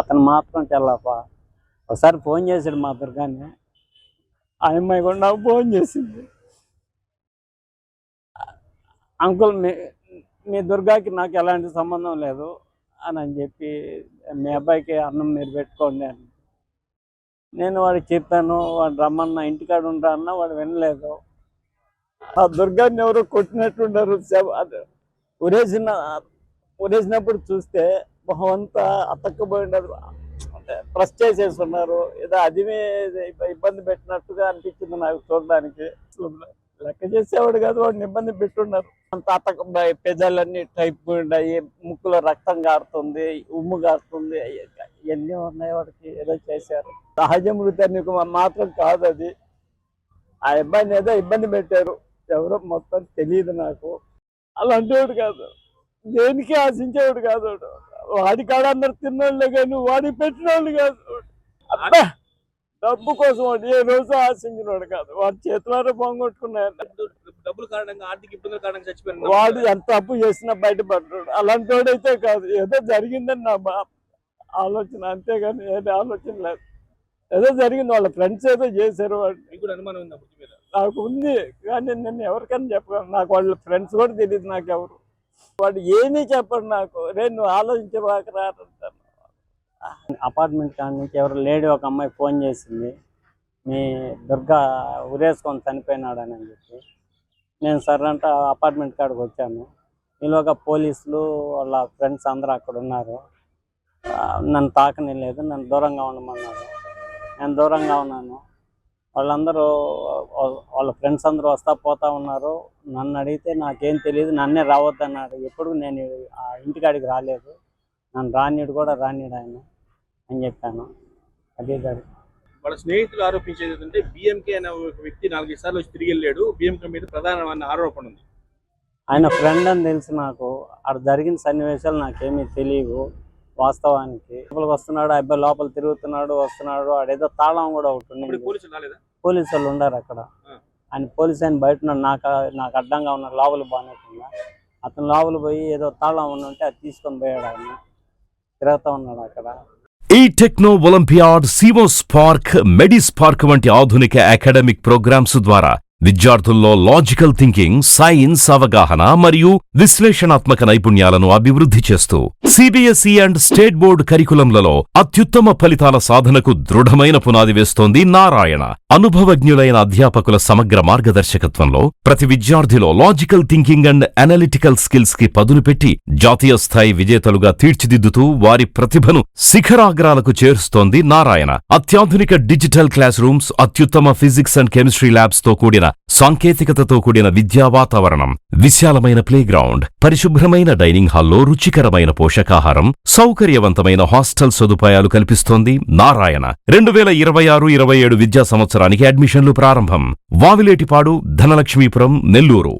అతను మాత్రం తెల్లపా ఒకసారి ఫోన్ చేశాడు మా దుర్గాని. ఆ అమ్మాయి కూడా నాకు ఫోన్ చేసింది. అంకుల్ మీ దుర్గాకి నాకు ఎలాంటి సంబంధం లేదు అని చెప్పి మీ అబ్బాయికి అన్నం మీరు పెట్టుకోండి అని నేను వాడికి చెప్పాను. వాడు రమ్మన్నా ఇంటికాడ ఉంటా అన్నా వాడు వినలేదు. ఆ దుర్గాన్ని ఎవరో కొట్టినట్టున్నారు. ఉరేసినప్పుడు చూస్తే మొహం అంతా అతక్కుపోయి ఉండదు, అంటే ప్రెస్ చేసేస్తున్నారు. ఏదో అది ఇబ్బంది పెట్టినట్టుగా అనిపించింది నాకు చూడడానికి. లెక్క చేసేవాడు కాదు, వాడిని ఇబ్బంది పెట్టున్నారు. అంత అతక పెదాలన్నీ టైప్ ఉన్నాయి, ముక్కులో రక్తం కారుతుంది, ఉమ్ము కారుతుంది, ఇవన్నీ ఉన్నాయి. వాడికి ఏదో చేశారు. సహజ మృతాన్ని మాత్రం కాదు అది. ఆ అబ్బాయిని ఏదో ఇబ్బంది పెట్టారు, ఎవరో మొత్తం తెలియదు నాకు. అలాంటి వాడు కాదు, దేనికి ఆశించేవాడు కాదు. వాడి కాడ అందరు తిన్నోళ్ళే కానీ వాడికి పెట్టినోళ్ళు కాదు. అబ్బా డబ్బు కోసం వాడు ఏ రోజు ఆశించినవాడు కాదు. వాడి చేతులారా పోగొట్టుకున్నాడు. డబ్బుల కారణంగా, ఆర్థిక ఇబ్బందుల కారణంగా చచ్చిపోయాడు. వాడు ఎంత అప్పు చేసినా బయటపడ్డాడు. అలాంటి వాడైతే కాదు. ఏదో జరిగిందని నా ఆలోచన, అంతేగాని ఏదో ఆలోచన లేదు. ఏదో జరిగింది, వాళ్ళ ఫ్రెండ్స్ ఏదో చేశారు. వాడు అనుమానం ఉంది మీద? నాకు ఉంది, కానీ నేను ఎవరికైనా చెప్పగలను. నాకు వాళ్ళ ఫ్రెండ్స్ కూడా తెలియదు నాకు ఎవరు. వాడు ఏమీ చెప్పడు నాకు. నువ్వు ఆలోచించబాకరా అంటాను. అపార్ట్మెంట్ కాడ నుంచి ఎవరు లేడీ ఒక అమ్మాయి ఫోన్ చేసింది, మీ దుర్గా ఉరేసుకొని చనిపోయినాడని చెప్పి. నేను సరే అంటే అపార్ట్మెంట్ కాడికి వచ్చాను. ఈలోగా పోలీసులు వాళ్ళ ఫ్రెండ్స్ అందరూ అక్కడ ఉన్నారు. నన్ను తాకనిలేదు, నన్ను దూరంగా ఉండమన్నారు. నేను దూరంగా ఉన్నాను. వాళ్ళందరూ వాళ్ళ ఫ్రెండ్స్ అందరూ వస్తా పోతా ఉన్నారు. నన్ను అడిగితే నాకేం తెలియదు, నన్నే రావద్దన్నాడు. ఎప్పుడు నేను ఆ ఇంటికాడికి రాలేదు, నన్ను రానీడు కూడా రానీడు ఆయన అని చెప్పాను. అదే గారు వాళ్ళ స్నేహితులు ఆరోపించేది ఏంటంటే బిఎంకే అనే ఒక వ్యక్తి 4-5 సార్లు వచ్చి తిరిగి వెళ్ళాడు. బిఎంకే మీద ప్రధానమైన ఆరోపణ ఉంది. ఆయన ఫ్రెండ్ అని తెలుసు నాకు. అక్కడ జరిగిన సన్నివేశాలు నాకేమీ తెలియవు వాస్తవానికి. లోపలికి వస్తున్నాడు, అబ్బాయి లోపల తిరుగుతున్నాడు, వస్తున్నాడు. ఆడేదో తాళం కూడా ఒకటి ఉంది. పోలీసు వాళ్ళు ఉన్నారు అక్కడ. ఆయన పోలీసు ఆయన బయట ఉన్నాడు, నాకు అడ్డంగా ఉన్నాడు. లోపల బాగున్నట్టున్నా అతను లోపల పోయి ఏదో తాళం ఉంటే అది తీసుకొని పోయాడు. ఆయన తిరుగుతూ ఉన్నాడు అక్కడ. ఈ టెక్నో ఒలింపియాడ్, సివోస్పార్క్, మెడిస్పార్క్ వంటి ఆధునిక అకాడమిక్ ప్రోగ్రామ్స్ ద్వారా విద్యార్థుల్లో లాజికల్ థింకింగ్, సైన్స్ అవగాహన మరియు విశ్లేషణాత్మక నైపుణ్యాలను అభివృద్ధి చేస్తూ సిబిఎస్ఈ అండ్ స్టేట్ బోర్డు కరికులంలలో అత్యుత్తమ ఫలితాల సాధనకు దృఢమైన పునాది వేస్తోంది నారాయణ. అనుభవజ్ఞులైన అధ్యాపకుల సమగ్ర మార్గదర్శకత్వంలో ప్రతి విద్యార్థిలో logical thinking and analytical skills కి పదును పెట్టి జాతీయ స్థాయి విజేతలుగా తీర్చిదిద్దుతూ వారి ప్రతిభను శిఖరాగ్రాలకు చేరుస్తోంది నారాయణ. అత్యాధునిక డిజిటల్ క్లాస్ రూమ్స్, అత్యుత్తమ ఫిజిక్స్ అండ్ కెమిస్ట్రీ ల్యాబ్స్ తో కూడిన సాంకేతికతతో కూడిన విద్యా వాతావరణం, విశాలమైన ప్లేగ్రౌండ్, పరిశుభ్రమైన డైనింగ్ హాల్లో రుచికరమైన పోషకాహారం, సౌకర్యవంతమైన హాస్టల్ సదుపాయాలు కల్పిస్తోంది నారాయణ. 2026-27 విద్యా సంవత్సరానికి అడ్మిషన్లు ప్రారంభం. వావిలేటిపాడు, ధనలక్ష్మీపురం, నెల్లూరు.